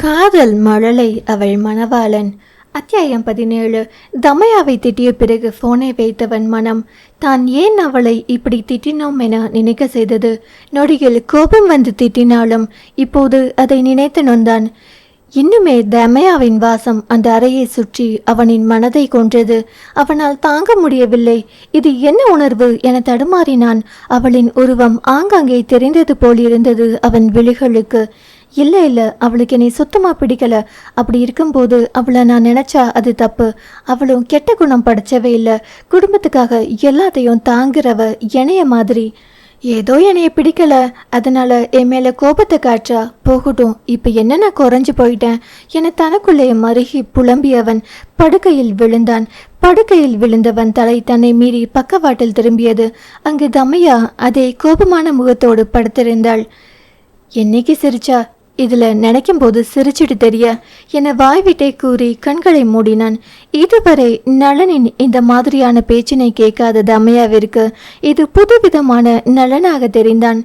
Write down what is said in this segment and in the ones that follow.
காதல் மழலை அவள் மணவாளன். அத்தியாயம் 17. தமயாவை திட்டிய பிறகு போனை வைத்தவன் மனம் தான் ஏன் அவளை இப்படி திட்டினோம் என நினைக்க செய்தது. நொடியில் கோபம் வந்து திட்டினாலும் இப்போது அதை நினைத்து நொந்தான். இன்னுமே தமயாவின் வாசம் அந்த அறையை சுற்றி அவனின் மனதை கொன்றது. அவனால் தாங்க முடியவில்லை. இது என்ன உணர்வு என தடுமாறினான். அவளின் உருவம் ஆங்காங்கே தெரிந்தது போலிருந்தது அவன் விழிகளுக்கு. இல்லை, அவளுக்கு என்னை சுத்தமாக பிடிக்கல. அப்படி இருக்கும்போது அவளை நான் நினச்சா அது தப்பு. அவளும் கெட்ட குணம் படைச்சவே இல்லை. குடும்பத்துக்காக எல்லாத்தையும் தாங்குறவ இணைய மாதிரி. ஏதோ என்னைய பிடிக்கல, அதனால என் மேலே கோபத்தை காற்றா. போகட்டும், இப்போ என்ன நான் குறைஞ்சு போயிட்டேன் என தனக்குள்ளே மருகி புலம்பியவன் படுக்கையில் விழுந்தான். படுக்கையில் விழுந்தவன் தலை தன்னை மீறி பக்கவாட்டில் திரும்பியது. அங்கு தமையா அதே கோபமான முகத்தோடு படுத்திருந்தாள். என்னைக்கு சிரிச்சா? இதுல நினைக்கும் போது சிரிச்சிட்டு தெரிய என வாய்விட்டே கூறி கண்களை மூடினான். இதுவரை நளனின் இந்த மாதிரியான பேச்சினை கேட்காத தமையாவிற்கு இது புதுவிதமான நலனாக தெரிந்தான்.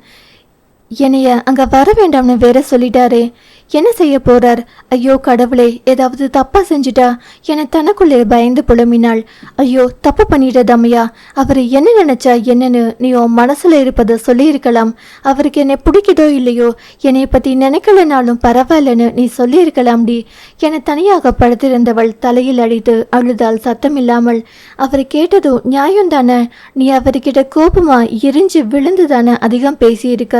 என்னைய அங்க வர வேண்டாம்னு வேற சொல்லிட்டாரே, என்ன செய்ய போறார்? ஐயோ கடவுளே, ஏதாவது தப்பா செஞ்சுட்டா என தனக்குள்ளே பயந்து புலம்பினாள். ஐயோ தப்பு பண்ணிட்ட தமையா, அவர் என்ன நினைச்சா என்னன்னு நீ உன் மனசுல இருப்பதை சொல்லியிருக்கலாம். அவருக்கு என்னை பிடிக்குதோ இல்லையோ, என்னை பத்தி நினைக்கலனாலும் பரவாயில்லன்னு நீ சொல்லியிருக்கலாம்டி என தனியாக படுத்திருந்தவள் தலையில் அடித்து அழுதாள் சத்தமில்லாமல். அவர் கேட்டதும் நியாயம்தானே, நீ அவர்கிட்ட கோபமா எரிஞ்சு விழுந்துதானே அதிகம் பேசியிருக்க.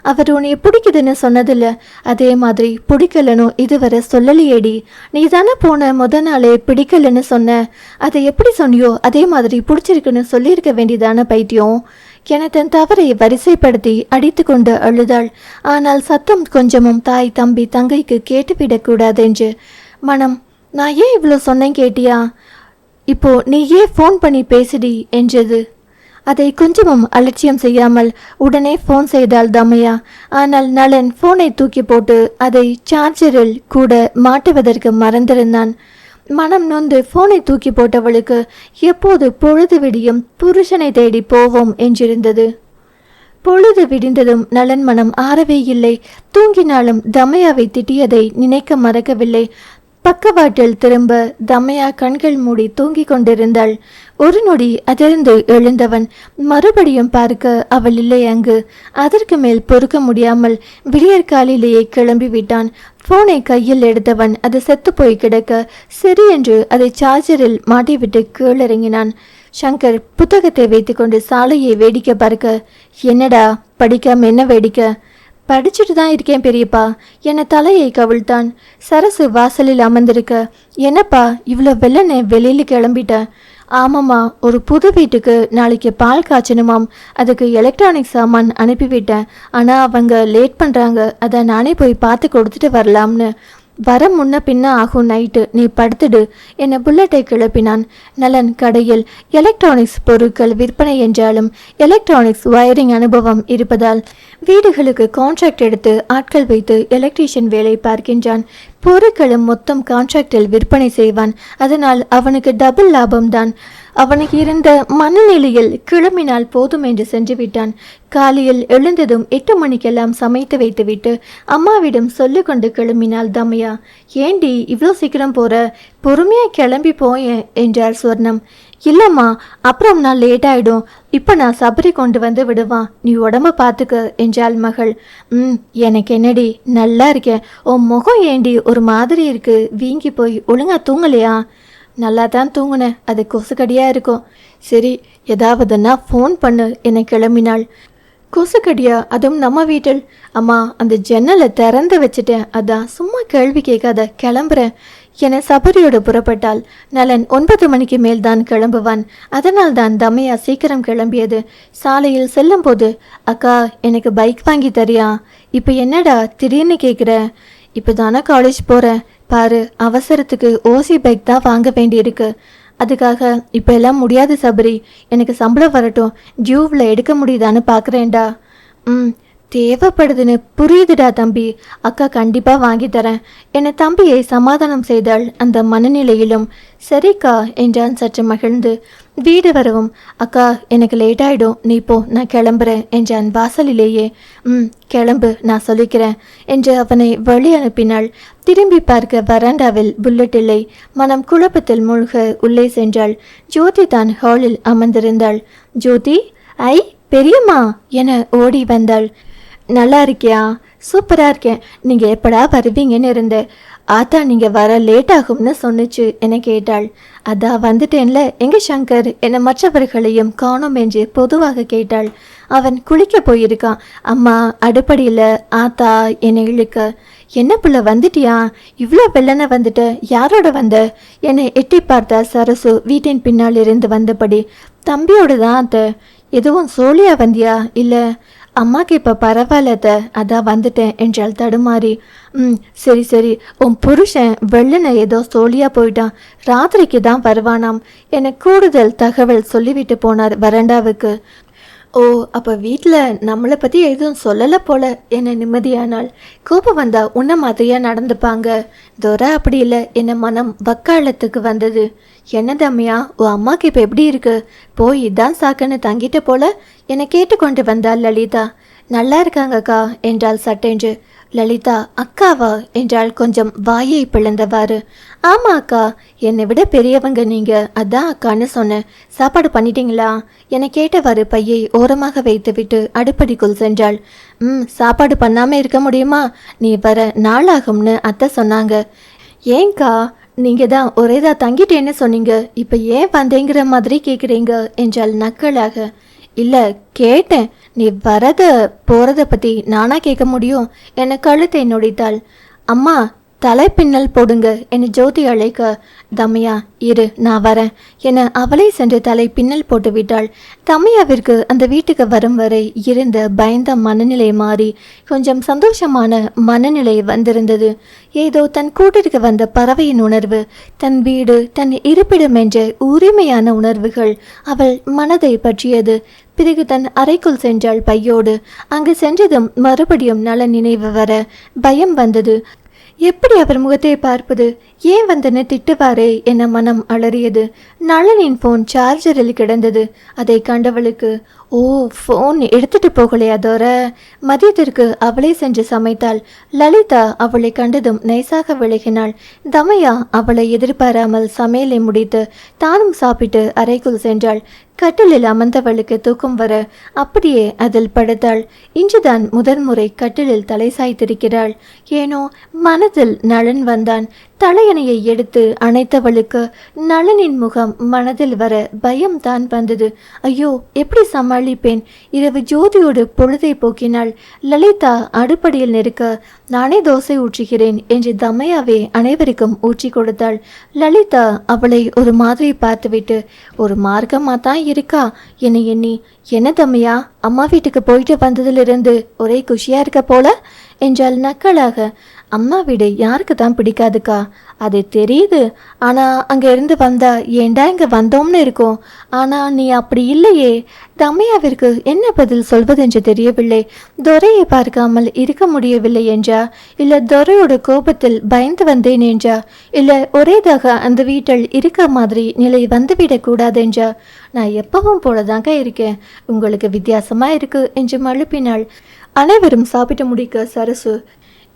அவர் உன்னைய பிடிக்குதுன்னு சொன்னதில்ல, அதே மாதிரி பிடிக்கலன்னு இதுவரை சொல்லலையேடி. நீ தானே போன முத நாளே பிடிக்கலன்னு சொன்ன. அதை எப்படி சொன்னியோ அதே மாதிரி பிடிச்சிருக்குன்னு சொல்லியிருக்க வேண்டியதான பைத்தியம் என தன் தவறை வரிசைப்படுத்தி அடித்து கொண்டு அழுதாள். ஆனால் சத்தம் கொஞ்சமும் தாய் தம்பி தங்கைக்கு கேட்டுவிடக்கூடாது என்று மனம். நான் ஏன் இவ்வளோ சொன்னேன் கேட்டியா? இப்போ நீ ஏன் ஃபோன் பண்ணி பேசுடி என்றது. அதை கொஞ்சமும் அலட்சியம் செய்யாமல் உடனே ஃபோன் செய்தாள் தமையா. ஆனால் நளன் ஃபோனை தூக்கி போட்டு அதை சார்ஜரில் கூட மாட்டுவதற்கு மறந்திருந்தான். மனம் நொந்து ஃபோனை தூக்கி போட்டவளுக்கு எப்போது பொழுது விடியும் புருஷனை தேடி போவோம் என்றிருந்தது. பொழுது விடிந்ததும் நளன் மனம் ஆறவே இல்லை. தூங்கினாலும் தமையாவை திட்டியதை நினைக்க மறக்கவில்லை. பக்கவாட்டில் திரும்ப தமையா கண்கள் மூடி தூங்கிக் கொண்டிருந்தாள். ஒரு நொடி அதிர்ந்து எழுந்தவன் மறுபடியும் பார்க்க அவள் இல்லை அங்கு. அதற்கு மேல் பொறுக்க முடியாமல் விடியற்காலிலேயே கிளம்பி விட்டான். போனை கையில் எடுத்தவன் அது செத்து போய் கிடக்க சரி என்று அதை சார்ஜரில் மாட்டிவிட்டு கீழிறங்கினான். சங்கர் புத்தகத்தை வைத்துக்கொண்டு சாலையை வேடிக்கை பார்க்க, என்னடா படிக்காம என்ன வேடிக்கை? படிச்சுட்டு தான் இருக்கேன் பெரியப்பா என தலையை கவிழ்த்தான். சரசு வாசலில் அமர்ந்திருக்க, என்னப்பா இவ்வளோ வெள்ளனே வெளியில கிளம்பிட்ட? ஆமாம்மா, ஒரு புது வீட்டுக்கு நாளைக்கு பால் காய்ச்சணுமாம். அதுக்கு எலக்ட்ரானிக் சாமான் அனுப்பிவிட்டேன். ஆனால் அவங்க லேட் பண்ணுறாங்க. அதை நானே போய் பார்த்து கொடுத்துட்டு வரலாம்னு. வர முன்ன பின்ன ஆகும், நைட்டு நீ படுத்துடு என புல்லட்டை கிளப்பினான். நலன் கடையில் எலக்ட்ரானிக்ஸ் பொருட்கள் விற்பனை என்றாலும் எலக்ட்ரானிக்ஸ் வயரிங் அனுபவம் இருப்பதால் வீடுகளுக்கு கான்ட்ராக்ட் எடுத்து ஆட்கள் வைத்து எலக்ட்ரீஷியன் வேலை பார்க்கின்றான். பொருட்களும் மொத்தம் கான்ட்ராக்டில் விற்பனை செய்வான். அதனால் அவனுக்கு டபுள் லாபம்தான். அவனுக்கு இருந்த மனநிலையில் கிளம்பினால் போதும் என்று சென்று விட்டான். காலையில் எழுந்ததும் 8 மணிக்கெல்லாம் சமைத்து வைத்துவிட்டு அம்மாவிடம் சொல்லி கொண்டு கிளம்பினாள் தமையா. ஏண்டி இவ்வளோ சீக்கிரம் போற? பொறுமையா கிளம்பி போயேன் என்றார் சுவர்ணம். இல்லம்மா, அப்புறம் நான் லேட் ஆயிடும். இப்போ நான் சபரி கொண்டு வந்து விடுவான், நீ உடம்ப பார்த்துக்க என்றாள் மகள். எனக்கு என்னடி, நல்லா இருக்கேன். உன் முகம் ஏண்டி ஒரு மாதிரி இருக்கு? வீங்கி போய் ஒழுங்கா தூங்கலையா? நல்லா தான் தூங்குனேன், அது கொசுக்கடியாக இருக்கும். சரி, ஏதாவதுன்னா ஃபோன் பண்ணு என கிளம்பினாள். கொசுக்கடியா? அதுவும் நம்ம வீட்டில்? அம்மா, அந்த ஜன்னலை திறந்து வச்சுட்டேன், அதான். சும்மா கேள்வி கேட்காத, கிளம்புறேன் என சபரியோடு புறப்பட்டாள். நலன் 9 மணிக்கு மேல் தான் கிளம்புவான். அதனால் தான் தமையா சீக்கிரம் கிளம்பியது. சாலையில் செல்லும் போது, அக்கா எனக்கு பைக் வாங்கி தரியா? இப்போ என்னடா திடீர்னு கேட்குற? இப்போ தானே காலேஜ் போகிறேன். பாரு, அவசரத்துக்கு ஓசி பைக் தான் வாங்க வேண்டியிருக்கு. அதுக்காக இப்போ எல்லாம் முடியாது சபரி. எனக்கு சம்பளம் வரட்டும், டியூவில் எடுக்க முடியுதான்னு பார்க்குறேன்டா. தேவைப்படுதுன்னு புரியுதுடா தம்பி. அக்கா கண்டிப்பா வாங்கி தரேன் என தம்பியை சமாதானம் செய்தாள் அந்த மனநிலையிலும். சரிக்கா என்றான் சற்று மகிழ்ந்து. வீடு வரவும், அக்கா எனக்கு லேட் ஆயிடும், நீ போ, நான் கிளம்புறேன் என்றான் வாசலிலேயே. கிளம்பு, நான் சொல்லிக்கிறேன் என்று அவனை வழி அனுப்பினாள். திரும்பி பார்க்க வராண்டாவில் புல்லட் இல்லை. மனம் குழப்பத்தில் மூழ்க உள்ளே சென்றாள். ஜோதி தான் ஹாலில் அமர்ந்திருந்தாள். ஜோதி, ஐ பெரியம்மா என ஓடி வந்தாள். நல்லா இருக்கியா? சூப்பராக இருக்கேன். நீங்கள் எப்படா வருவீங்கன்னு இருந்தேன். ஆத்தா நீங்கள் வர லேட் ஆகும்னு சொன்னிச்சு என கேட்டாள். அதான் வந்துட்டேன்ல, எங்க சங்கர் என மற்றவர்களையும் காணோம் என்று பொதுவாக கேட்டாள். அவன் குளிக்க போயிருக்கான். அம்மா அடுப்படியில் ஆத்தா என்னை இழுக்க. என்ன புள்ள வந்துட்டியா? இவ்வளோ வெள்ளன வந்துட்ட, யாரோட வந்த என்னை எட்டி பார்த்தா சரசு வீட்டின் பின்னால் இருந்து வந்தபடி. தம்பியோட தான் அத்தை. எதுவும் சோழியா வந்தியா? இல்லை அம்மாக்கு இப்போ பரவாயில்லத்த, அதான் வந்துட்டேன் என்றாள் தடுமாறி. சரி சரி, உன் புருஷன் வெள்ளனை ஏதோ சோழியா போயிட்டான், ராத்திரிக்கு தான் வருவானாம் என கூடுதல் தகவல் சொல்லிவிட்டு போனார் வராண்டாவுக்கு. ஓ, அப்போ வீட்டில் நம்மளை பற்றி எதுவும் சொல்லலை போல என நிம்மதியானால். கோபம் வந்தா உன்ன மாதிரியா நடந்துப்பாங்க. துரை அப்படி இல்லை என மனம் வக்காலத்துக்கு வந்தது. என்ன தம்மியா, உன் அம்மாக்கு இப்போ எப்படி இருக்கு? போய் இதான் சாக்குன்னு தங்கிட்ட போல என கேட்டுக்கொண்டு வந்தாள் லலிதா. நல்லா இருக்காங்கக்கா என்றாள் சட்டென்று. லலிதா, அக்காவா என்றாள் கொஞ்சம் வாயை பிளந்தவாறு. ஆமா அக்கா, என்னை விட பெரியவங்க நீங்க, அதான் அக்கான்னு சொன்னேன். சாப்பாடு பண்ணிட்டீங்களா என கேட்டவாறு பையை ஓரமாக வைத்துவிட்டு அடுப்படிக்குள் சென்றாள். சாப்பாடு பண்ணாம இருக்க முடியுமா? நீ வர நாளாகும்னு அத்தை சொன்னாங்க. ஏங்கா, நீங்க தான் ஒரேதா தங்கிட்டேன்னு சொன்னீங்க, இப்ப ஏன் வந்தேங்கிற மாதிரி கேக்குறீங்க என்றாள் நக்கலாக. இல்லை கேட்டேன், நீ வரத போகிறத பற்றி நானா கேட்க முடியும் என கழுத்தை நொடித்தாள். அம்மா தலைப்பின்னல் போடுங்க என ஜோதி அழைக்க, தம்மையா இரு நான் வரேன் என அவளை சென்று தலை பின்னல் போட்டு விட்டாள். தம்மையாவிற்கு அந்த வீட்டுக்கு வரும் வரை இருந்த பயந்த மனநிலை மாறி கொஞ்சம் சந்தோஷமான மனநிலை வந்திருந்தது. ஏதோ தன் கூட்டிற்கு வந்த பறவையின் உணர்வு, தன் வீடு தன் இருப்பிடம் என்ற உரிமையான உணர்வுகள் அவள் மனதை பற்றியது. பிறகு தன் அறைக்குள் சென்றாள் பையோடு. அங்கு சென்றதும் மறுபடியும் நல நினைவு வர பயம் வந்தது. எப்படி அவர் முகத்தை பார்ப்பது? ஏன் வந்தன திட்டுவாரே என மனம் அலறியது. நளனின் போன் சார்ஜரில் கிடந்தது. அதை கண்டவளுக்கு, ஓ ஃபோன் எடுத்துட்டு போகலையா தோர? மதியத்திற்கு அவளை சென்று சமைத்தாள். லலிதா அவளை கண்டதும் நைசாக விலகினாள். தமையா அவளை எதிர்பாராமல் சமையலை முடித்து தானும் சாப்பிட்டு அறைக்குள் சென்றாள். கட்டிலில் அமர்ந்தவளுக்கு தூக்கம் வர அப்படியே அதில் படுத்தாள். இன்றுதான் முதன்முறை கட்டிலில் தலை சாய்த்திருக்கிறாள். ஏனோ மனதில் நளன் வந்தான். தலையணையை எடுத்து அணைத்தவளுக்கு நளனின் முகம் மனதில் வர பயம் தான் வந்தது. ஐயோ, எப்படி சமாளிப்பேன்? இரவு ஜோதியோடு பொழுதை போக்கினாள். லலிதா அடுப்படியில் நிற்க, நானே தோசை ஊற்றுகிறேன் என்று தமையாவே அனைவருக்கும் ஊற்றி கொடுத்தாள். லலிதா அவளை ஒரு மாதிரி பார்த்துவிட்டு, ஒரு மார்க்கமாக தான் இருக்கா என எண்ணி, என்ன தம்மையா, அம்மா வீட்டுக்கு போயிட்டு வந்ததிலிருந்து ஒரே குஷியா இருக்க போல என்றால் நக்கலாக. அம்மா வீடு யாருக்கு தான் பிடிக்காதுக்கா, அது தெரியுது. ஆனால் அங்கே இருந்து வந்தா ஏண்டா இங்கே வந்தோம்னு இருக்கும். ஆனால் நீ அப்படி இல்லையே. தம்மையாவிற்கு என்ன பதில் சொல்வதென்று தெரியவில்லை. துரையை பார்க்காமல் இருக்க முடியவில்லை என்றா, இல்லை துரையோட கோபத்தில் பயந்து வந்தேன் என்றா, இல்லை ஒரேதாக அந்த வீட்டில் இருக்க மாதிரி நிலை வந்துவிடக்கூடாதென்றா. நான் எப்பவும் போலதாங்க இருக்கேன், உங்களுக்கு வித்தியாசமா இருக்கு என்று மழுப்பினாள். அனைவரும் சாப்பிட்டு முடிக்க சரசு,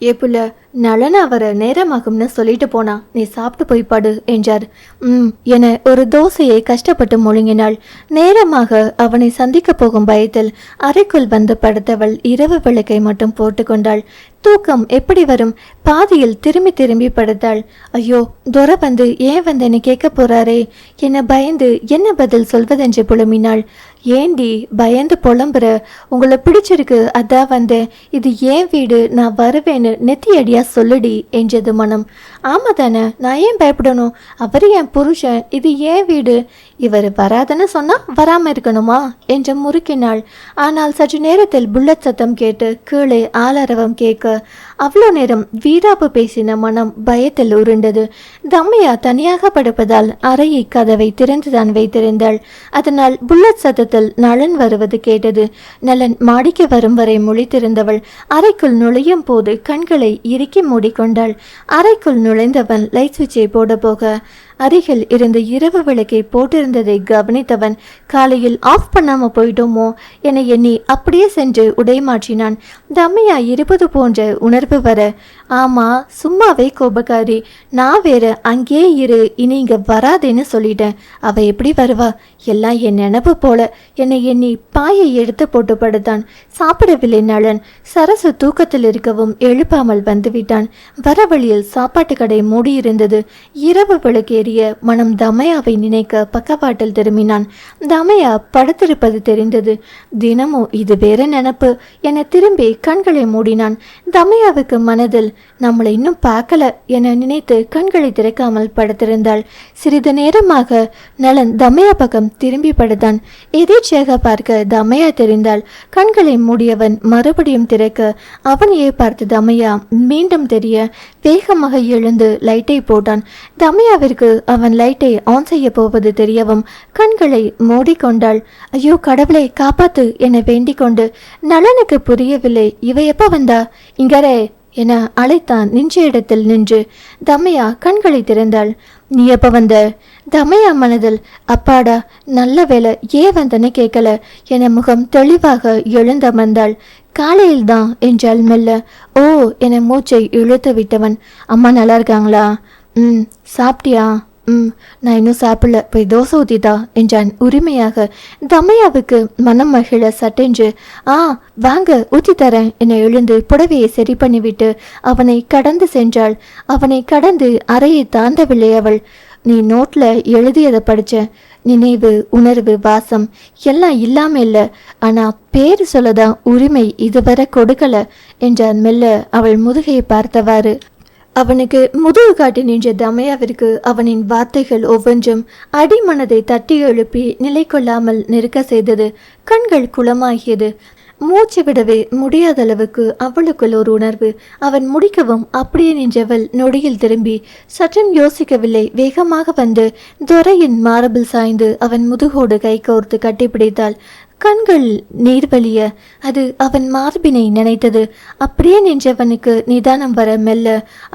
ஏப்புல நலனா வர நேரமாகும்னு சொல்லிட்டு போனா, நீ சாப்பிட்டு போய் படு என்றார். என ஒரு தோசையை கஷ்டப்பட்டு முழுங்கினாள். நேரமாக அவனை சந்திக்க போகும் பயத்தில் அறைக்குள் வந்து படுத்தவள் இரவு விளக்கை மட்டும் போட்டுக்கொண்டாள். தூக்கம் எப்படி வரும்? பாதியில் திரும்பி திரும்பி படுத்தாள். ஐயோ, துரை வந்து ஏன் வந்தேன்னு கேட்க போறாரே என பயந்து என்ன பதில் சொல்வதென்று புலம்பினாள். ஏண்டி பயந்து புலம்புற? உங்களை பிடிச்சிருக்கு அதான் வந்தேன், இது ஏன் வீடு, நான் வருவேன்னு நெத்தியடியா சொல்லுடி என்றது மனம். ஆமா தானே, நான் ஏன் பயப்படணும்? அவர் என் புருஷன், இது ஏன் வீடு. இவர் வராதுன்னு சொன்னா வராம இருக்கணுமா என்று முறுக்கினாள். ஆனால் சற்று நேரத்தில் புல்லட் சத்தம் கேட்டு கீழே ஆலரவம் கேட்க அவ்வளோ நேரம் வீராப்பு பேசின மனம் பயத்தில் உருண்டது. தம்மையா தனியாக படுப்பதால் அறையை கதவை திறந்துதான் வைத்திருந்தாள். அதனால் புல்லட் சத்தத்தில் நலன் வருவது கேட்டது. நலன் மாடிக்கு வரும் வரை முழித்திருந்தவள் அறைக்குள் நுழையும் போது கண்களை இறுக்கி மூடிக்கொண்டாள். அறைக்குள் நுழைந்தவன் லைட் சுவிட்சை போட போக அருகில் இருந்த இரவு விளக்கை போட்டிருந்ததை கவனித்தவன் காலையில் ஆஃப் பண்ணாம போயிட்டோமோ என எண்ணி அப்படியே சென்று உடை மாற்றினான். தம்மையா இருப்பது போன்ற உணர்வு வர, ஆமா சும்மாவே கோபக்காரி, நான் வேற அங்கே இரு, இனி இங்க வராதேன்னு சொல்லிட்டேன், அவ எப்படி வருவா, எல்லாம் என் நினப்பு போல என்னை எண்ணி பாயை எடுத்து போட்டு படுத்தான். சாப்பிடவில்லை நலன். சரசு தூக்கத்தில் இருக்கவும் எழுப்பாமல் வந்துவிட்டான். வர வழியில் சாப்பாட்டு கடை மூடியிருந்தது. இரவு விளக்கேறிய மனம் தமையாவை நினைக்க பக்கவாட்டில் திரும்பினான். தமையா படுத்திருப்பது தெரிந்தது. தினமும் இது வேற நினப்பு என திரும்பி கண்களை மூடினான். தமையாவுக்கு மனதில் நம்மளை இன்னும் பார்க்கல என நினைத்து கண்களை திறக்காமல் படுத்திருந்தாள். சிறிது நேரமாக நலன் தமையா பக்கம் திரும்பி படுத்தான். எதேச்சியாக பார்க்க தமையா தெரிந்தாள். கண்களை மூடியவன் மறுபடியும் திறக்க அவனையே பார்த்து தமையா மீண்டும் தெரிய வேகமாக எழுந்து லைட்டை போட்டான். தமையாவிற்கு அவன் லைட்டை ஆன் செய்ய போவது தெரியவும் கண்களை மூடிக்கொண்டாள். ஐயோ கடவுளை காப்பாத்து என வேண்டிக் கொண்டு. நலனுக்கு புரியவில்லை, இவ எப்ப வந்தா, இங்கரே என அழைத்தான். நின்ற இடத்தில் நின்று தமையா கண்களை திறந்தாள். நீ எப்ப வந்த? தமையா மனதில் அப்பாடா நல்ல வேலை, ஏன் வந்தன்னு கேட்கல என முகம் தெளிவாக எழுந்தமர்ந்தாள். காலையில்தான் என்றாள் மெல்ல. ஓ என மூச்சை இழுத்து விட்டவன். அம்மா நல்லா இருக்காங்களா? சாப்பிட்டியா? நான் இன்னும் சாப்பிடல, போய் தோசை ஊத்திதா என்றான் உரிமையாக. தமையாவுக்கு மனம் மகிழ சட்டென்று வாங்க ஊத்தி தரேன் என எழுந்து புடவையை சரி பண்ணிவிட்டு அவனை கடந்து சென்றாள். அவனை கடந்து அறையை தாண்டவில்லை அவள். நீ நோட்ல எழுதியதை படிச்ச, நினைவு உணர்வு வாசம் எல்லாம் இல்லாம இல்லை, ஆனா பேரு சொல்லதான் உரிமை இதுவரை கொடுக்கல என்றான் மெல்ல அவள் முதுகையை பார்த்தவாறு. அவனுக்கு முதுகு காட்டி நின்ற தமையாவிற்கு அவனின் வார்த்தைகள் ஒவ்வொன்றும் அடிமனதை தட்டி எழுப்பி நிலை கொள்ளாமல் நிற்க செய்தது. கண்கள் குளமாகியது. மூச்சு விடவே முடியாத அளவுக்கு அவளுக்குள் ஒரு உணர்வு. அவன் முடிக்கவும் அப்படியே நின்றவள் நொடியில் திரும்பி சற்றும் யோசிக்கவில்லை. வேகமாக வந்து துரையின் மார்பில் சாய்ந்து அவன் முதுகோடு கை கோர்த்து கட்டிப்பிடித்தாள். கண்கள் நீர் வலிய அது அவன் மார்பினை நினைத்தது. அப்படியே நின்றவனுக்கு நிதானம் வர மெல்ல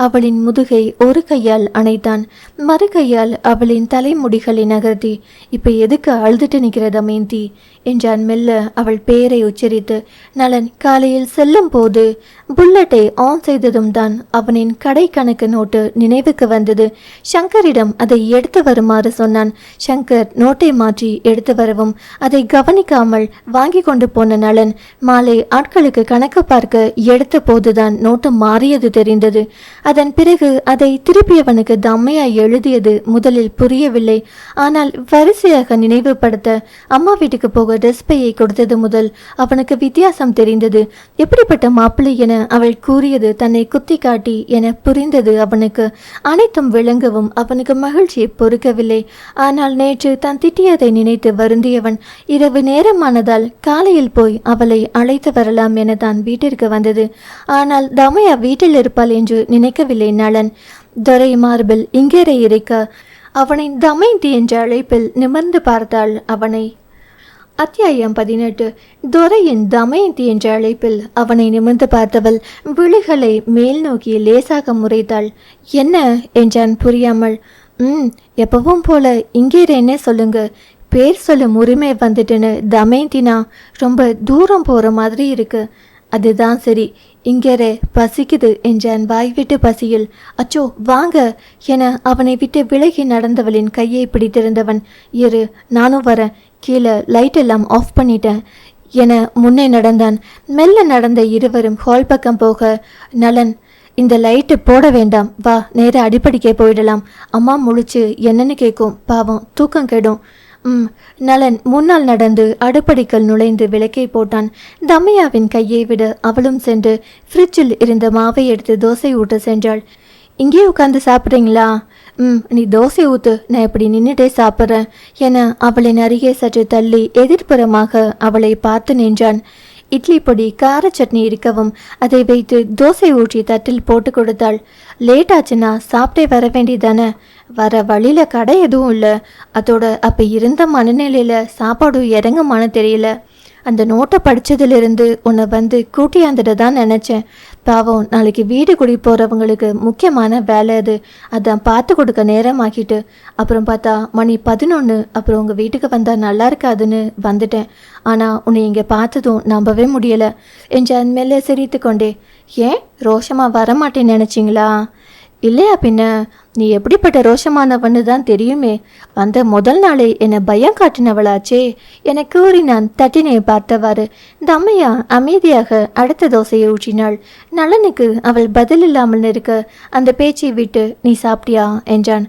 அவளின் முதுகை ஒரு கையால் அணைத்தான். மறு கையால் அவளின் தலைமுடிகளை நகர்த்தி, இப்ப எதுக்கு அழுதுட்டு நிற்கிற தமயந்தி என்றான் மெல்ல அவள் பெயரை உச்சரித்து. நலன் காலையில் செல்லும் போது புல்லட்டை ஆன் செய்ததும் தான் அவனின் கடை கணக்கு நோட்டு நினைவுக்கு வந்தது. சங்கரிடம் அதை எடுத்து வருமாறு சொன்னான். சங்கர் நோட்டை மாற்றி எடுத்து வரவும் அதை கவனிக்காமல் வாங்கி கொண்டு போன நலன் மாலை ஆட்களுக்கு கணக்கு பார்க்க எடுத்த போதுதான் நோட்டு மாறியது தெரிந்தது. அதன் பிறகு அதை திருப்பியவனுக்கு தம்மையா எழுதியது முதலில் புரியவில்லை. ஆனால் வரிசையாக நினைவுபடுத்த அம்மா வீட்டுக்கு போக ட்ரெஸ் பையை கொடுத்தது முதல் அவனுக்கு வித்தியாசம் தெரிந்தது. எப்படிப்பட்ட மாப்பிள்ளை என அவள் கூறியது தன்னை குத்தி காட்டி என புரிந்தது அவனுக்கு. அனைத்தும் விளங்கவும் அவனுக்கு மகிழ்ச்சியை பொறுக்கவில்லை. ஆனால் நேற்று தான் திட்டியதை நினைத்து வருந்தியவன் இரவு நேரமானதால் காலையில் போய் அவளை அழைத்து வரலாம் என தான் வீட்டிற்கு வந்தது. ஆனால் தமையா வீட்டில் இருப்பாள் என்று நினைக்கவில்லை நலன். துரை மார்பில் இங்கேரை இருக்க அவனை தமைந்தி என்ற அழைப்பில் நிமிர்ந்து பார்த்தாள் அவனை. அத்தியாயம் 18. துரையின் தமயந்தி என்ற அழைப்பில் அவனை நிமிர்ந்து பார்த்தவள் விழிகளை மேல் நோக்கி லேசாக முறைத்தாள். என்ன என்றான் புரியாமல். எப்பவும் போல இங்கே என்ன சொல்லுங்க, பேர் சொல்லும் உரிமை வந்துட்டுன்னு தமயந்தினா ரொம்ப தூரம் போற மாதிரி இருக்கு. அதுதான் சரி, இங்கேரே பசிக்குது என்றான் வாய்விட்டு பசியில். அச்சோ வாங்க என அவனை விட்டு விலகி நடந்தவளின் கையை பிடித்திருந்தவன், இரு நானும் வரேன், கீழே லைட் எல்லாம் ஆஃப் பண்ணிட்டேன் என முன்னே நடந்தான். மெல்ல நடந்த இருவரும் ஹால் பக்கம் போக, நலன் இந்த லைட்டு போட வேண்டாம், வா நேர அடிப்படிக்கே போயிடலாம், அம்மா முழிச்சு என்னன்னு கேட்கும், பாவம் தூக்கம் கெடும். நலன் முன்னால் நடந்து அடுப்படிக்கல் நுழைந்து விளக்கை போட்டான். தம்மையாவின் கையை விட அவளும் சென்று ஃப்ரிட்ஜில் இருந்த மாவை எடுத்து தோசை ஊட்ட சென்றாள். இங்கேயே உட்காந்து சாப்பிட்றீங்களா? நீ தோசை ஊற்று, நான் இப்படி நின்றுட்டே சாப்பிட்றேன் என அவளின் அருகே சற்று தள்ளி எதிர்ப்புறமாக அவளை பார்த்து நின்றான். இட்லி பொடி, கார சட்னி இருக்கவும் அதை வைத்து தோசை ஊற்றி தட்டில் போட்டு கொடுத்தாள். லேட் ஆச்சுன்னா சாப்பிட்டே வர வேண்டியதானே? வர வழியில் கடை எதுவும் இல்லை. அதோட அப்போ இருந்த மனநிலையில் சாப்பாடு இறங்குமான்னு தெரியல. அந்த நோட்டை படித்ததிலிருந்து உன்னை வந்து கூட்டியாந்துட தான் நினச்சேன். பாவம், நாளைக்கு வீடு குடி போகிறவங்களுக்கு முக்கியமான வேலை அது. அதான் பார்த்து கொடுக்க நேரமாக்கிட்டு அப்புறம் பார்த்தா மணி 11. அப்புறம் உங்கள் வீட்டுக்கு வந்தால் நல்லா இருக்காதுன்னு வந்துட்டேன். ஆனால் உன்னை இங்கே பார்த்ததும் நம்பவே முடியலை என்றான் மெல்ல சிரித்து கொண்டே. ஏன் ரோஷமாக வரமாட்டேன்னு நினச்சிங்களா? இல்லையா பின்ன, நீ எப்படிப்பட்ட ரோஷமானவன்னு தான் தெரியுமே. வந்த முதல் நாளே என்னை பயம் காட்டினவளாச்சே என கூறி நான் தட்டினை பார்த்தவாறு தம்மையா அமைதியாக அடுத்த தோசையை ஊற்றினாள். நலனுக்கு அவள் பதில் இல்லாமல் இருக்க அந்த பேச்சை விட்டு, நீ சாப்பிட்டியா என்றான்.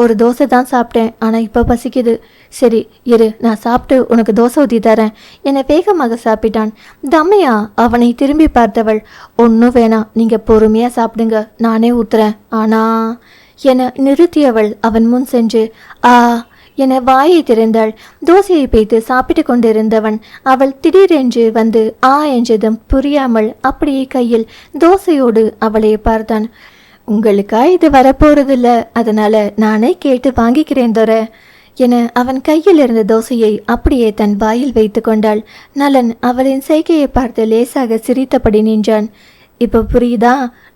ஒரு தோசை தான் சாப்பிட்டேன், ஆனால் இப்போ பசிக்குது. சரி இரு, நான் சாப்பிட்டு உனக்கு தோசை ஊற்றி தரேன் என வேகமாக சாப்பிட்டான். தம்மையா அவனை திரும்பி பார்த்தவள், ஒன்றும் வேணாம், நீங்கள் பொறுமையாக சாப்பிடுங்க, நானே ஊத்துறேன் ஆனா என நிறுத்தியவள் அவன் முன் சென்று ஆ என வாயை திறந்தாள். தோசையை பேய்த்து சாப்பிட்டு கொண்டிருந்தவன் அவள் திடீரென்று வந்து ஆ என்றதும் புரியாமல் அப்படியே கையில் தோசையோடு அவளை பார்த்தான். உங்களுக்கா இது வரப்போறதில்ல, அதனால நானே கேட்டு வாங்கிக்கிறேன் தோற என அவன் கையில் இருந்த தோசையை அப்படியே தன் வாயில் வைத்து கொண்டாள். நலன் அவளின் செய்கையை பார்த்து லேசாக சிரித்தபடி நின்றான். இப்போ புரியுதா?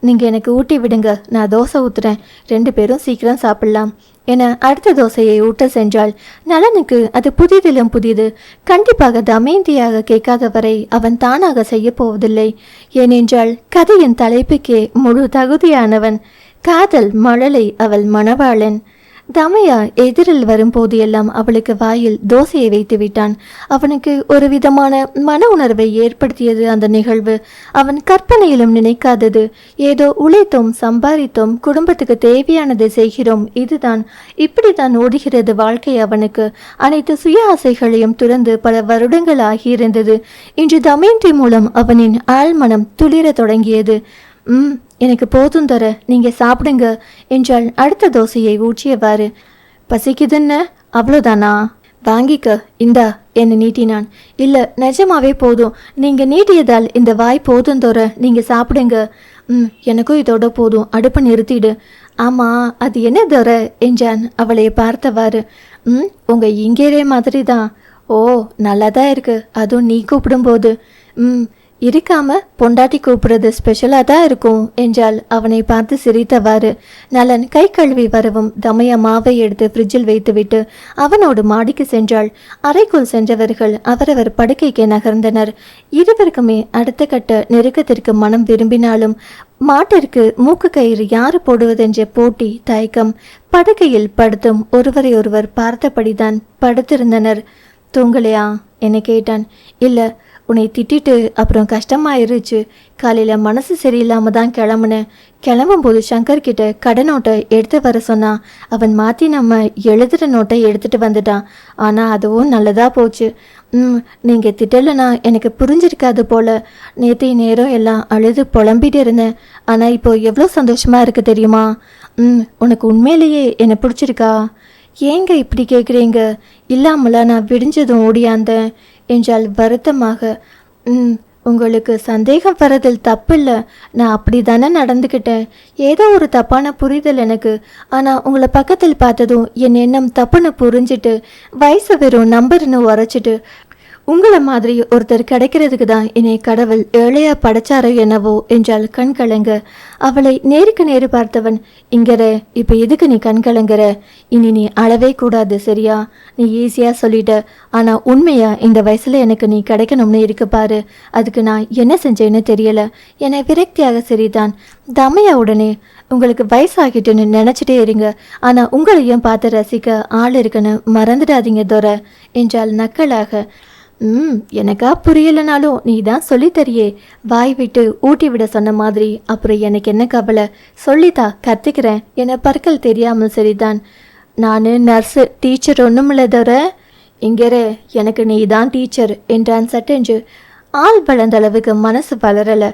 நீங்கள் எனக்கு ஊட்டி விடுங்க, நான் தோசை ஊற்றுறேன், 2 பேரும் சீக்கிரம் சாப்பிடலாம் என அடுத்த தோசையை ஊட்ட சென்றாள். நலனுக்கு அது புதிதிலும் புதிது. கண்டிப்பாக தமயந்தியாக கேட்காதவரை அவன் தானாக செய்ய போவதில்லை. ஏனென்றால் கதையின் தலைப்புக்கே முழு தகுதியானவன். காதல் மழலை அவள் மணவாளன். தமையா எதிரில் வரும்போது எல்லாம் அவளுக்கு வாயில் தோசையை வைத்து விட்டான். அவனுக்கு ஒரு விதமான மன உணர்வை ஏற்படுத்தியது அந்த நிகழ்வு. அவன் கற்பனையிலும் நினைக்காதது. ஏதோ உழைத்தோம், சம்பாதித்தோம், குடும்பத்துக்கு தேவையானதை செய்கிறோம், இதுதான், இப்படித்தான் ஓடுகிறது வாழ்க்கை. அவனுக்கு அனைத்து சுய ஆசைகளையும் துறந்து பல வருடங்கள் ஆகியிருந்தது. இன்று தமயந்தி மூலம் அவனின் ஆழ்மனம் துளிர தொடங்கியது. எனக்கு போதும் தர, நீங்கள் சாப்பிடுங்க என்றால் அடுத்த தோசையை ஊற்றியவாறு. பசிக்குதுன்னு அவ்வளோதானா? வாங்கிக்க, இந்தா என்னை நீட்டினான். இல்லை நிஜமாவே போதும், நீங்கள் நீட்டியதால் இந்த வாய் போதும் தோற, நீங்கள் சாப்பிடுங்க. எனக்கும் இதோட போதும், அடுப்பை நிறுத்திடு. ஆமாம், அது என்ன தோற என்றான் அவளை பார்த்தவாறு. உங்கள் இங்கேரே மாதிரி தான். ஓ, நல்லா தான் இருக்கு, அதுவும் நீ கூப்பிடும்போது. இருக்காம பொண்டாட்டி கூப்பிடுறது ஸ்பெஷலாக தான் இருக்கும் என்றால் அவனை பார்த்து சிரித்தவாறு. நலன் கை கழுவி வரவும் தமையா மாவை எடுத்து ஃப்ரிட்ஜில் வைத்துவிட்டு அவனோடு மாடிக்கு சென்றாள். அறைக்குள் சென்றவர்கள் அவரவர் படுக்கைக்கு நகர்ந்தனர். இருவருக்குமே அடுத்த கட்ட நெருக்கத்திற்கு மனம் விரும்பினாலும் மாட்டிற்கு மூக்கு கயிறு யாரு போடுவதென்ற போட்டி, தயக்கம். படுக்கையில் படுத்தும் ஒருவரை ஒருவர் பார்த்தபடிதான் படுத்திருந்தனர். தூங்கலையா என கேட்டான். இல்லை, உன்னை திட்டிட்டு அப்புறம் கஷ்டமாயிருச்சு. காலையில் மனசு சரியில்லாம தான் கிளம்புனேன். கிளம்பும்போது சங்கர் கிட்ட கடை நோட்டை எடுத்து வர சொன்னான். அவன் மாற்றி நம்ம எழுதுகிற நோட்டை எடுத்துகிட்டு வந்துட்டான். ஆனால் அதுவும் நல்லதாக போச்சு. நீங்கள் திட்டலைன்னா எனக்கு புரிஞ்சிருக்காது போல். நேற்றைய நேரம் எல்லாம் அழுது புலம்பிட்டு இருந்தேன். ஆனால் இப்போ எவ்வளோ சந்தோஷமாக இருக்குது தெரியுமா? உனக்கு உண்மையிலேயே என்னை பிடிச்சிருக்கா? ஏங்க இப்படி கேட்குறீங்க? இல்லாமல நான் விடிஞ்சதும் ஓடியாந்தேன் என்றால் வருத்தமாக. உங்களுக்கு சந்தேகம் வரதில் தப்பில்லை, நான் அப்படி தானே நடந்துக்கிட்டேன். ஏதோ ஒரு தப்பான புரிதல் எனக்கு. ஆனால் உங்களை பக்கத்தில் பார்த்ததும் என் எண்ணம் தப்புன்னு புரிஞ்சிட்டு வயசு வெறும் நம்பர்னு உரைச்சிட்டு உங்களை மாதிரி ஒருத்தர் கிடைக்கிறதுக்கு தான் என்னை கடவுள் ஏழையா படைச்சாரோ என்னவோ என்றால் கண் கலங்க. அவளை நேருக்கு நேரு பார்த்தவன், இங்கற இப்போ எதுக்கு நீ கண் கலங்குற? இனி நீ அழவே கூடாது, சரியா? நீ ஈஸியாக சொல்லிட்ட. ஆனால் உண்மையா இந்த வயசில் எனக்கு நீ கிடைக்கணும்னு இருக்கு பாரு. அதுக்கு நான் என்ன செஞ்சேன்னு தெரியல என விரக்தியாக சிரித்தான். தமையா உடனே, உங்களுக்கு வயசாகிட்டுன்னு நினச்சிட்டே இருங்க, ஆனால் உங்களையும் பார்த்து ரசிக்க ஆள் இருக்குன்னு மறந்துடாதீங்க தோற என்றால் நக்கலாக. எனக்கா புரியலனாலும் நீ தான் சொல்லித்தரியே, வாய் விட்டு ஊட்டி விட சொன்ன மாதிரி. அப்புறம் எனக்கு என்ன கவலை, சொல்லித்தா, கற்றுக்கிறேன் என பற்கள் தெரியாமல் சரிதான். நான் நர்ஸு, டீச்சர் ஒன்றுமில்ல தவிர. இங்கேரே, எனக்கு நீ தான் டீச்சர் என்றான் சட்டென்று. ஆள் வளர்ந்த அளவுக்கு மனசு வளரலை.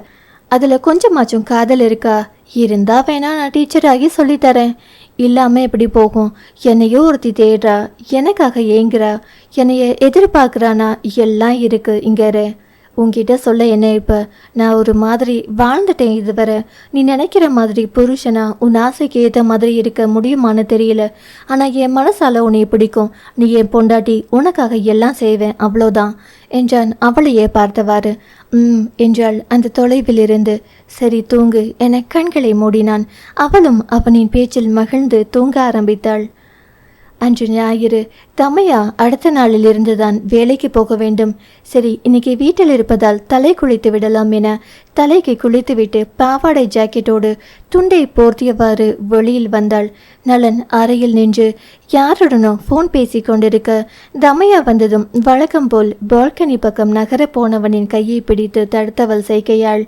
அதில் கொஞ்சமாச்சும் காதல் இருக்கா இருந்தா வேணா நான் டீச்சர் ஆகி சொல்லித்தரேன். இல்லாமல் எப்படி போகும்? என்னையோ ஒருத்தி தேடுறா, எனக்காக ஏங்குறா, என்னைய எதிர்பார்க்குறானா, எல்லாம் இருக்கு இங்கே. உன்கிட்ட சொல்ல என்ன இப்போ? நான் ஒரு மாதிரி வாழ்ந்துட்டேன் இதுவரை. நீ நினைக்கிற மாதிரி புருஷனா உன் ஆசைக்கு ஏற்ற மாதிரி இருக்க முடியுமான்னு தெரியல. ஆனால் என் மனசால உன்னை பிடிக்கும். நீ என் பொண்டாட்டி, உனக்காக எல்லாம் செய்வேன், அவ்வளோதான் என்றான் அவளையே பார்த்தவாறு. என்றாள் அந்த தொலைவில் இருந்து. சரி தூங்கு என கண்களை மூடினான். அவளும் அவனின் பேச்சில் மகிழ்ந்து தூங்க ஆரம்பித்தாள். அன்று ஞாயிறு. தமையா அடுத்த நாளில் இருந்துதான் வேலைக்கு போக வேண்டும். சரி, இன்னைக்கு வீட்டில் இருப்பதால் தலை குளித்து விடலாம் என தலைக்கு குளித்துவிட்டு பாவாடை ஜாக்கெட்டோடு துண்டை போர்த்தியவாறு வெளியில் வந்தாள். நலன் அறையில் நின்று யாருடனோ ஃபோன் பேசி கொண்டிருக்க தமையா வந்ததும் வழக்கம் போல் பால்கனி பக்கம் நகர போனவனின் கையை பிடித்து தடுத்தவள் செய்கையாள்.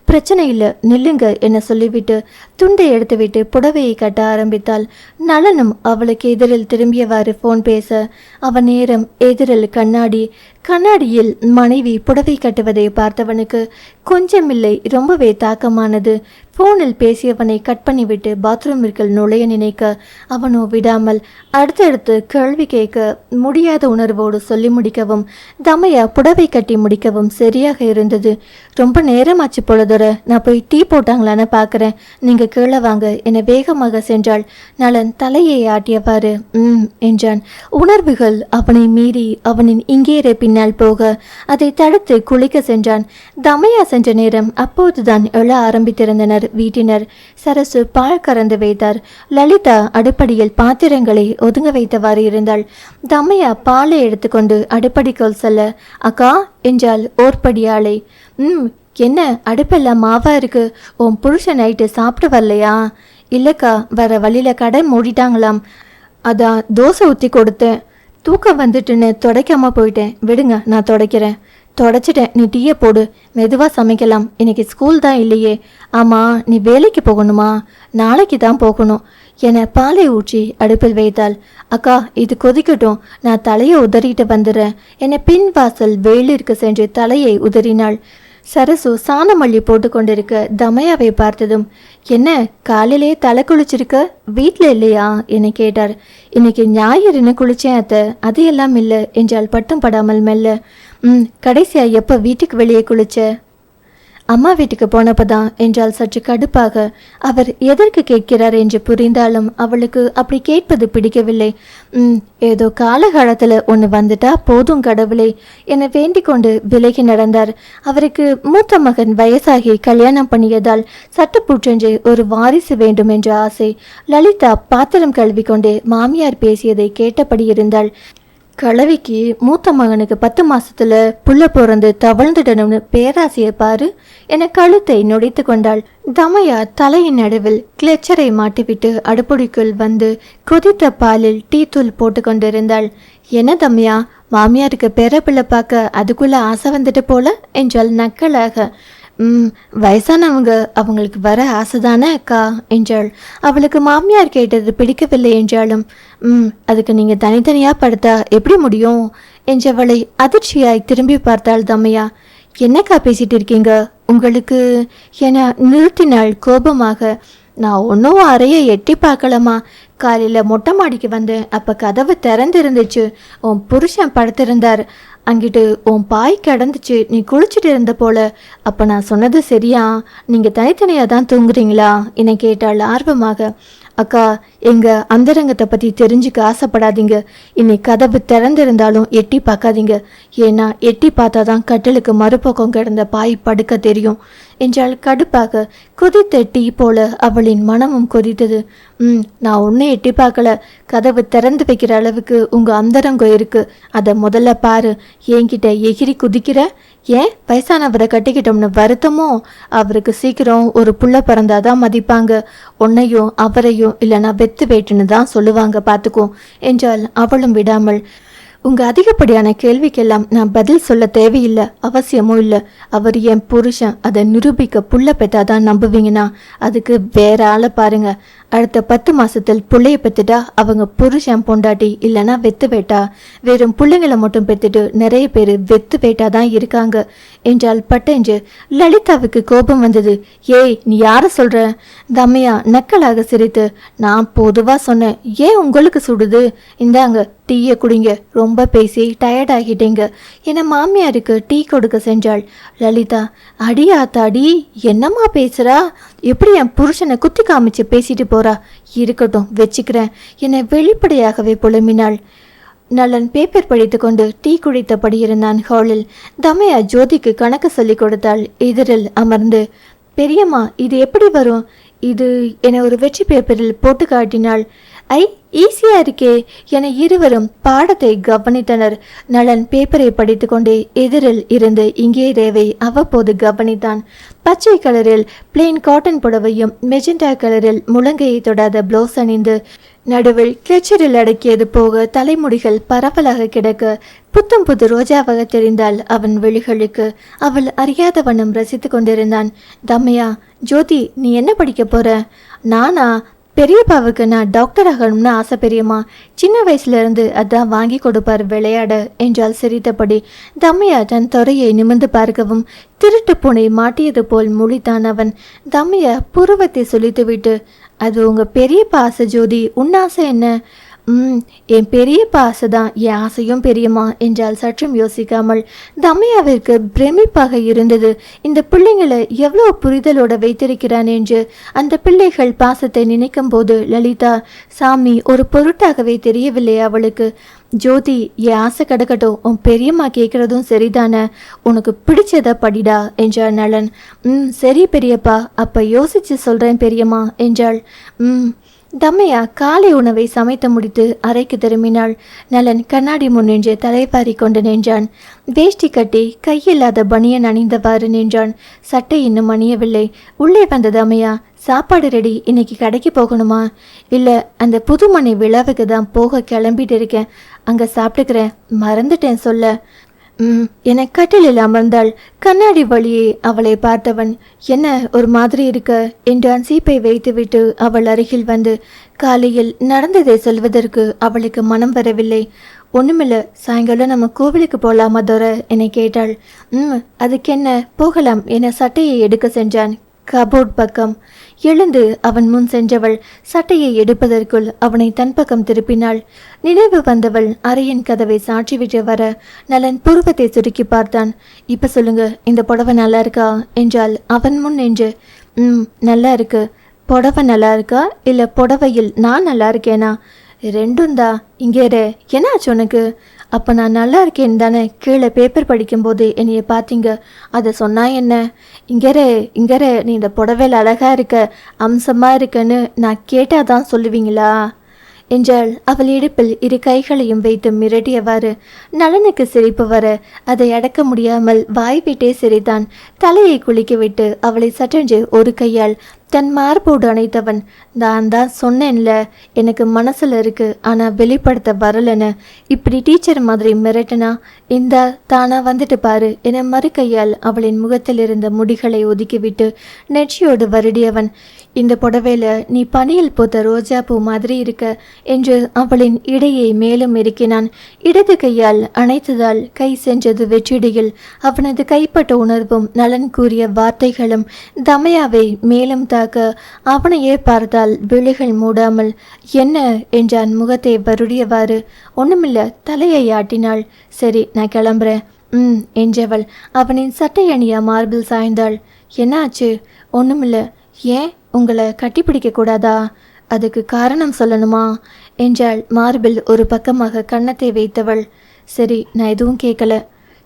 பிரச்சனை இல்லை, நில்லுங்க என சொல்லிவிட்டு துண்டை எடுத்துவிட்டு புடவையை கட்ட ஆரம்பித்தாள். நலனும் அவளுக்கு எதிரில் திரும்பியவாறு ஃபோன் பேச அவன் நேரம் எதிரில் கண்ணாடியில் மனைவி புடவை கட்டுவதை பார்த்தவனுக்கு கொஞ்சமில்லை ரொம்பவே தாக்கமானது. ஃபோனில் பேசியவனை கட் பண்ணிவிட்டு பாத்ரூமிற்குள் நுழைய நினைக்க அவனோ விடாமல் அடுத்தடுத்து கேள்வி கேட்க முடியாத உணர்வோடு சொல்லி முடிக்கவும் தமையா புடவை கட்டி முடிக்கவும் சரியாக இருந்தது. ரொம்ப நேரமாச்சு பொழுதுற, நான் போய் டீ போட்டாங்களான்னு பார்க்குறேன், நீங்கள் கீழே வாங்க என வேகமாக சென்றாள். நலன் தலையை ஆட்டியவாறு என்றான். உணர்வுகள் அவனை மீறி அவனின் இங்கேற பின்னால் போக அதை தடுத்து குளிக்க சென்றான். தமையா சென்ற நேரம் அப்போதுதான் எழ ஆரம்பித்திருந்தனர் வீட்டினர். சரசு பால் கறந்து வைத்தார். லலிதா அடுப்படியில் பாத்திரங்களை ஒதுங்க வைத்தவாறு இருந்தாள். தமையா பாலை எடுத்துக்கொண்டு அடுப்படிக்குள் செல்ல அக்கா என்றாள் ஓர்படியாளை. என்ன அடுப்பெல்லாம் மாவா இருக்கு? உன் புருஷன் நைட்டு சாப்பிட்டு வரலையா? இல்லக்கா, வர வழியில கடை மூடிட்டாங்களாம், அதான் தோசை ஊற்றி கொடுத்தேன். தூக்கம் வந்துட்டுன்னு துடைக்காம போயிட்டேன், விடுங்க நான் துடைக்கிறேன். தொடச்சிட்டேன், நீ டீயை போடு, மெதுவாக சமைக்கலாம், இன்னைக்கு ஸ்கூல் தான் இல்லையே. ஆமாம், நீ வேலைக்கு போகணுமா? நாளைக்கு தான் போகணும் என பாலை ஊற்றி அடுப்பில் வைத்தாள். அக்கா, இது கொதிக்கட்டும், நான் தலையை உதறிட்டு வந்துடுறேன் என பின் வாசல் வெயிலிற்கு சென்று தலையை உதறினாள். சரசு சாணமல்லி போட்டு கொண்டிருக்க தமையாவை பார்த்ததும், என்ன காலையிலே தலை குளிச்சிருக்க, வீட்டில் இல்லையா என கேட்டார். இன்னைக்கு ஞாயிறுன்னு குளிச்சேன் அத்தை, அது எல்லாம் இல்லை என்றால் பட்டும் படாமல் மெல்ல. கடைசியா எப்போ வீட்டுக்கு வெளியே குளிச்ச? அம்மா வீட்டுக்கு போனப்பதான் என்றால் சற்று கடுப்பாக. அவர் எதற்கு கேட்கிறார் என்று புரிந்தாலும் அவளுக்கு அப்படி கேட்பது பிடிக்கவில்லை. ஏதோ காலகாலத்தில் ஒன்று வந்துட்டா போதும் கடவுளே என வேண்டிக் கொண்டு விலகி நடந்தார். அவருக்கு மூத்த மகன் வயசாகி கல்யாணம் பண்ணியதால் சட்டப்புற்றென்று ஒரு வாரிசு வேண்டும் என்ற ஆசை. லலிதா பாத்திரம் கழுவி கொண்டே மாமியார் பேசியதை கேட்டபடி இருந்தாள். கிழவிக்கு மூத்த மகனுக்கு 10 மாசத்துல புள்ள பிறந்து தவழ்ந்துடணும்னு பேராசையை பாரு என கழுத்தை நொடித்து கொண்டாள். தமையா தலையின் நடுவில் கிளச்சரை மாட்டிவிட்டு அடுப்படிக்குள் வந்து கொதித்த பாலில் டீ தூள் போட்டு கொண்டிருந்தாள். என்ன தமையா, மாமியாருக்கு பேர பிள்ளை பார்க்க அதுக்குள்ள ஆசை வந்துட்டு போல என்றாள் நக்கலாக. வயசானவங்க, அவங்களுக்கு வர ஆசைதானே அக்கா என்றாள். அவளுக்கு மாமியார் கேட்டது பிடிக்கவில்லை என்றாலும் அதுக்கு நீங்கள் தனித்தனியாக படுத்தா எப்படி முடியும் என்றவளை அதிர்ச்சியாய் திரும்பி பார்த்தாள் தமையா. என்னக்கா பேசிட்டு இருக்கீங்க உங்களுக்கு என நிறுத்தினாள் கோபமாக. நான் ஒன்றும் அறையை எட்டி பார்க்கலம்மா, காலையில் மொட்டை மாடிக்கு வந்தேன், அப்போ கதவு திறந்திருந்துச்சு, உன் புருஷன் படுத்திருந்தார், அங்கிட்டு உன் பாய் கிடந்துச்சு, நீ குளிச்சுட்டு இருந்த போல. அப்போ நான் சொன்னது சரியா? நீங்கள் தனித்தனியாக தான் தூங்குறீங்களா என கேட்டாள் ஆர்வமாக. அக்கா, எங்கள் அந்தரங்கத்தை பற்றி தெரிஞ்சுக்க ஆசைப்படாதீங்க, இன்னைக்கு கதவு திறந்திருந்தாலும் எட்டி பார்க்காதீங்க, ஏன்னா எட்டி பார்த்தா தான் கட்டிலுக்கு மறுபக்கம் கிடந்த பாய் படுக்க தெரியும் என்றால் கடுப்பாக. கொதித்த டீ போல அவளின் மனமும் கொதித்தது. நான் ஒன்றும் எட்டி பார்க்கல, கதவு திறந்து வைக்கிற அளவுக்கு உங்கள் அந்தரங்கம் இருக்கு, அதை முதல்ல பாரு. என்கிட்ட எகிரி குதிக்கிற? ஏன் வயசானவரை கட்டிக்கிட்டோம்னு வருத்தமோ? அவருக்கு சீக்கிரம் ஒரு புள்ள பிறந்தாதான் மதிப்பாங்க, உன்னையும் அவரையும் இல்லைனா வெத்து வேட்டுன்னு தான் சொல்லுவாங்க, பார்த்துக்கோ என்றால் அவளும் விடாமல். உங்கள் அதிகப்படியான கேள்விக்கெல்லாம் நான் பதில் சொல்ல தேவையில்லை, அவசியமும் இல்லை. அவர் என் புருஷன், அதை நிரூபிக்க புள்ள பெற்றாதான் நம்புவீங்கன்னா அதுக்கு வேற ஆளை பாருங்க. அடுத்த 10 மாசத்தில் புள்ளைய பெற்றுட்டா அவங்க புருஷன் பொண்டாட்டி இல்லைன்னா வெத்து வேட்டா. வெறும் பிள்ளைங்களை மட்டும் பெற்றுட்டு நிறைய பேர் வெத்து வேட்டா தான் இருக்காங்க என்றால் பட்டென்று. லலிதாவுக்கு கோபம் வந்தது. ஏய், நீ யார சொல்ற? தமையா நக்கலாக சிரித்து, நான் பொதுவா சொன்னேன். ஏன் உங்களுக்கு சுடுது? இந்தாங்க டீயை குடிங்க, ரொம்ப பேசி டயர்ட் ஆகிட்டீங்க என மாமியாருக்கு டீ கொடுக்க சென்றாள். லலிதா, அடி ஆத்தாடி, என்னம்மா பேசுறா? எப்படி என் புருஷனை குத்தி காமிச்சு பேசிட்டு போறா? இருக்கட்டும், வச்சுக்கிறேன் என வெளிப்படையாகவே புலம்பினாள். நலன் பேப்பர் படித்து கொண்டு டீ குடித்தபடி இருந்தான் ஹாலில். தமையா ஜோதிக்கு கணக்கு சொல்லி கொடுத்தாள். எதிரில் அமர்ந்து, பெரியம்மா இது எப்படி வரும்? இது என ஒரு வெற்றி பேப்பரில் போட்டு காட்டினாள். ஐ, ஈஸியா இருக்கே என இருவரும் பாடத்தை கவனித்தனர். நலன் பேப்பரை படித்து கொண்டே எதிரில் இருந்து இங்கே ரேவை அவ்வப்போது கவனித்தான். பச்சை கலரில் பிளெயின் காட்டன் புடவையும் மெஜெண்டா கலரில் முழங்கையை தொடாத பிளவுஸ் அணிந்து நடுவில் கிளச்சரில் அடக்கியது போக தலைமுடிகள் பரவலாக கிடக்க புத்தம் புது ரோஜாவாக தெரிந்தாள் அவன் விழிகளுக்கு. அவள் அறியாத வண்ணம் ரசித்து கொண்டிருந்தான். தமையா, ஜோதி நீ என்ன படிக்க போற? நானா? பெரியப்பாவுக்கு நான் டாக்டர் ஆகணும்னு ஆசை பெரியம்மா. சின்ன வயசுல இருந்து அதான் வாங்கி கொடுப்பார் விளையாட என்றால் சிரித்தபடி. தம்மையா தன் துறையை நிமிர்ந்து பார்க்கவும் திருட்டு பூனை மாட்டியது போல் முழித்தான் அவன். தம்மையா புருவத்தை சுழித்துவிட்டு, அது உங்க பெரியப்பா ஆசை ஜோதி, உன் ஆசை என்ன? என் பெரியப்பா ஆசைதான், என் ஆசையும் பெரியம்மா என்றால் சற்றும் யோசிக்காமல். தமையாவிற்கு பிரமிப்பாக இருந்தது. இந்த பிள்ளைங்களை எவ்வளோ புரிதலோட வைத்திருக்கிறான் என்று. அந்த பிள்ளைகள் பாசத்தை நினைக்கும் போது லலிதா, சாமி ஒரு பொருட்டாகவே தெரியவில்லை அவளுக்கு. ஜோதி, என் ஆசை கிடக்கட்டும், உன் பெரியம்மா கேட்கறதும் சரிதானே, உனக்கு பிடிச்சத படிடா என்றாள் நலன். சரி பெரியப்பா, அப்ப யோசிச்சு சொல்றேன் பெரியம்மா என்றாள். தம்மையா காலை உணவை சமைத்து முடித்து அறைக்கு திரும்பினாள். நலன் கண்ணாடி முன் நின்று தலைப்பாரி கொண்டு நின்றான். வேஷ்டி கட்டி கையில்லாத பனியன் அணிந்தவாறு நின்றான். சட்டை இன்னும் அணியவில்லை. உள்ளே வந்த தம்மையா, சாப்பாடு ரெடி, இன்னைக்கு கடைக்கு போகணுமா? இல்லை, அந்த புதுமனை விழாவுக்கு தான் போக கிளம்பிட்டு இருக்கேன், அங்கே சாப்பிட்டுக்கிறேன், மறந்துட்டேன் சொல்ல என கட்டிலில் அமர்ந்தாள். கண்ணாடி வழியே அவளை பார்த்தவன், என்ன ஒரு மாதிரி இருக்க என்றான். சீப்பை வைத்துவிட்டு அவள் அருகில் வந்து காலையில் நடந்ததை சொல்வதற்கு அவளுக்கு மனம் வரவில்லை. ஒண்ணுமில்ல, சாயங்காலம் நம்ம கோவிலுக்கு போகலாமா தோர என கேட்டாள். அதுக்கு என்ன, போகலாம் என சட்டையை எடுக்க சென்றான். கபோர்ட் பக்கம் எழுந்து அவன் முன் சென்றவள் சட்டையை எடுப்பதற்குள் அவனை தன் பக்கம் திருப்பினாள். நினைவு வந்தவள் அறையின் கதவை சாற்றிவிட்டு வர நலன் புருவத்தை சுருக்கி பார்த்தான். இப்ப சொல்லுங்க, இந்த புடவை நல்லா இருக்கா என்றால் அவன் முன் நின்று. நல்லா இருக்கு. புடவை நல்லா இருக்கா இல்ல புடவையில் நான் நல்லா இருக்கேனா? ரெண்டும் தான். இங்கேரே, என்னாச்சு உனக்கு? அப்போ நான் நல்லா இருக்கேன்னு தானே கீழே பேப்பர் படிக்கும்போது என்னைய பார்த்தீங்க, அதை சொன்னா என்ன? இங்கரே நீ இந்த புடவையில் அழகா இருக்க, அம்சமா இருக்கன்னு நான் கேட்டாதான் சொல்லுவீங்களா என்றாள். அவள் இடுப்பில் இரு கைகளையும் வைத்து மிரட்டியவாறு. நலனுக்கு சிரிப்பு வர அதை அடக்க முடியாமல் வாய்விட்டே சிரித்தான். தலையை குளிக்கவிட்டு அவளை சற்றென்று ஒரு கையால் தன் மார்போடு அணைத்தவன். நான் தான் சொன்னேன்ல, எனக்கு மனசுல இருக்கு, ஆனா வெளிப்படுத்த வரலன்னு. இப்படி டீச்சர் மாதிரி மிரட்டனா, இந்தா தானா வந்துட்டு பாரு என மறு கையால் அவளின் முகத்தில் இருந்த முடிகளை ஒதுக்கிவிட்டு நெற்றியோடு வருடியவன். இந்த புடவையில நீ பனியில் பூத்த ரோஜா பூ மாதிரி இருக்க என்று அவளின் இடையை மேலும் இறுக்கினான். இடது கையால் அணைத்ததால் கை சென்றது வெற்றிடியில். அவனது கைப்பட்ட உணர்வும் நலன் கூறிய வார்த்தைகளும் தமையாவை மேலும் தாக்க அவனையே பார்த்தால் விழிகள் மூடாமல் என்ன என்றான் முகத்தை வருடியவாறு. ஒண்ணுமில்ல, தலையை ஆட்டினாள். சரி, நான் கிளம்புறேன் என்றவள் அவனின் சட்டை அணியா மார்பில் சாய்ந்தாள். என்ன ஆச்சு? ஒண்ணுமில்ல. ஏன், உங்களை கட்டிப்பிடிக்க கூடாதா? அதுக்கு காரணம் சொல்லணுமா என்றாள் மார்பில் ஒரு பக்கமாக கன்னத்தை வைத்தவள். சரி, நான் எதுவும் கேட்கல.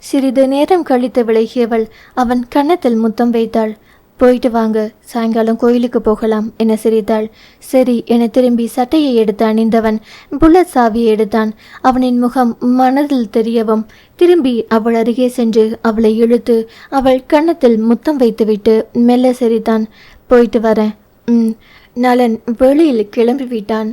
சிறிது நேரம் கழித்து விலகியவள் அவன் கன்னத்தில் முத்தம் வைத்தாள். போயிட்டு வாங்க, சாயங்காலம் கோயிலுக்கு போகலாம் என சிரித்தாள். சரி என திரும்பி சட்டையை எடுத்து அணிந்தவன் புல்லட் சாவியை எடுத்தான். அவனின் முகம் மனதில் தெரியவும் திரும்பி அவள் அருகே சென்று அவளை இழுத்து அவள் கன்னத்தில் முத்தம் வைத்துவிட்டு மெல்ல சிரித்தான். போயிட்டு வரேன். நலன் வெளியில் கிளம்பி விட்டான்.